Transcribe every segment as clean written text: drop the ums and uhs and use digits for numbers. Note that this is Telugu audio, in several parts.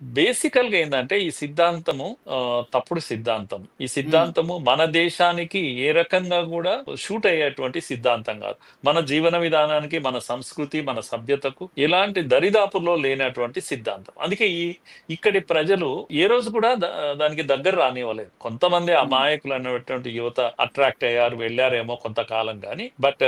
బేసికల్‌గా ఏందంటే ఈ సిద్ధాంతము తప్పుడు సిద్ధాంతం. ఈ హ్మ్. సిద్ధాంతము మన దేశానికి ఏ రకంగా గూడా సూట్ అయ్యేటువంటి సిద్ధాంతం గాదు. మన జీవన విధానానికి, మన సంస్కృతి, మన సభ్యతకు ఎలాంటి దరిదాపుల్లో లేనటువంటి సిద్ధాంతం. అందుకే ఇక్కడి ప్రజలు ఏ రోజు కూడా దానికి దగ్గర రానివ్వలేదు. కొంతమంది హ్మ్. అమాయకులైనటువంటి యువత అట్రాక్ట్ అయ్యారు, వెళ్లారేమో కొంతకాలం గాని. బట్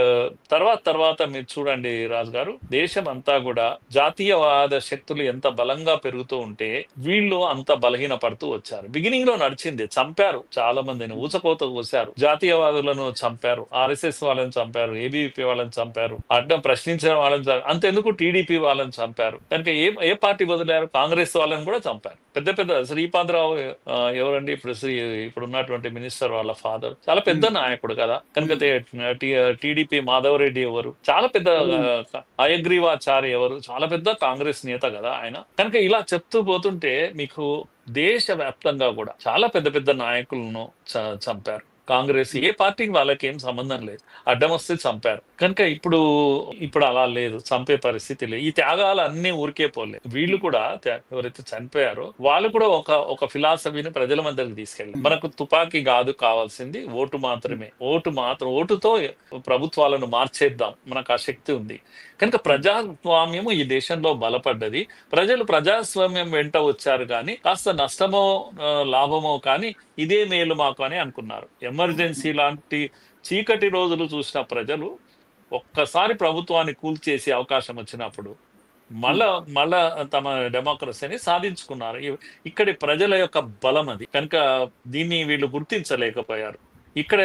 తర్వాత మీరు చూడండి రాజు గారు, దేశమంతా గూడా జాతీయవాద శక్తులు ఎంత బలంగా పెరుగుతూ ఉంటే, వీళ్ళు అంత బలహీన పడుతూ వచ్చారు. బిగినింగ్‌లో నడిచింది. చంపారు చాలా మందిని. హ్మ్. ఊచకోత కోసారు. జాతీయవాదులను చంపారు. ఆర్ఎస్ఎస్ వాళ్ళని చంపారు. ఏబీవీపీ వాళ్ళని చంపారు. అడ్డం ప్రశ్నించిన వాళ్ళని అంతెందుకు టీడీపీ వాళ్ళని చంపారు. కనుక ఏ ఏ పార్టీ వదిలారు? కాంగ్రెస్ వాళ్ళని కూడా చంపారు. పెద్ద పెద్ద శ్రీపాదరావు ఎవరండి ఇప్పుడున్నటువంటి మినిస్టర్ వాళ్ళ ఫాదర్. చాలా పెద్ద హ్మ్. నాయకుడు కదా! కనుక హ్మ్. టీడీపీ మాధవరెడ్డి ఎవరు? చాలా పెద్ద హ్మ్. హయగ్రీవాచారి ఎవరు? చాలా పెద్ద కాంగ్రెస్ నేత గదా ఆయన. కనుక ఇలా చెప్తూ పోతుంటే మీకు దేశవ్యాప్తంగా గూడా చాలా పెద్ద పెద్ద నాయకులను చంపారు. కాంగ్రెస్ హ్మ్. ఏ పార్టీకి వాళ్ళకేం సంబంధం లేదు. అడ్డమొస్తే చంపారు. కనుక ఇప్పుడు అలా లేదు. చంపే పరిస్థితి లేదు. ఈ త్యాగాలన్నీ ఊరికే పోలేదు. వీళ్ళు కూడా ఎవరైతే చనిపోయారో వాళ్ళు కూడా ఒక ఫిలాసఫీని ప్రజల మధ్యకి తీసుకెళ్ళారు. హ్మ్. మనకు తుపాకీ గాదు కావాల్సింది ఓటు హ్మ్. మాత్రమే. ఓటుతో ప్రభుత్వాలను మార్చేద్దాం. మనకు ఆ శక్తి ఉంది. కనుక హ్మ్. ప్రజాస్వామ్యము ఈ దేశంలో బలపడ్డది. ప్రజలు ప్రజాస్వామ్యం వెంట వచ్చారు గానీ, కాస్త నష్టమో లాభమో కానీ ఇదే మేలు మాకు అని అనుకున్నారు. ఎమర్జెన్సీ లాంటి చీకటి రోజులు చూసిన ప్రజలు ఒక్కసారి ప్రభుత్వాన్ని కూల్చేసే అవకాశం వచ్చినప్పుడు హ్మ్. మళ్ళా మళ్ళా తమ డెమోక్రసీని సాధించుకున్నారు. ఇక్కడి ప్రజల యొక్క బలం అది. కనుక దీన్ని వీళ్ళు గుర్తించలేకపోయారు. ఇక్కడ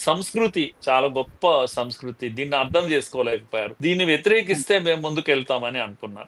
సంస్కృతి చాలా గొప్ప సంస్కృతి. దీన్ని అర్థం చేసుకోలేకపోయారు. దీన్ని వ్యతిరేకిస్తే మేము ముందుకెళ్తామని అనుకున్నారు.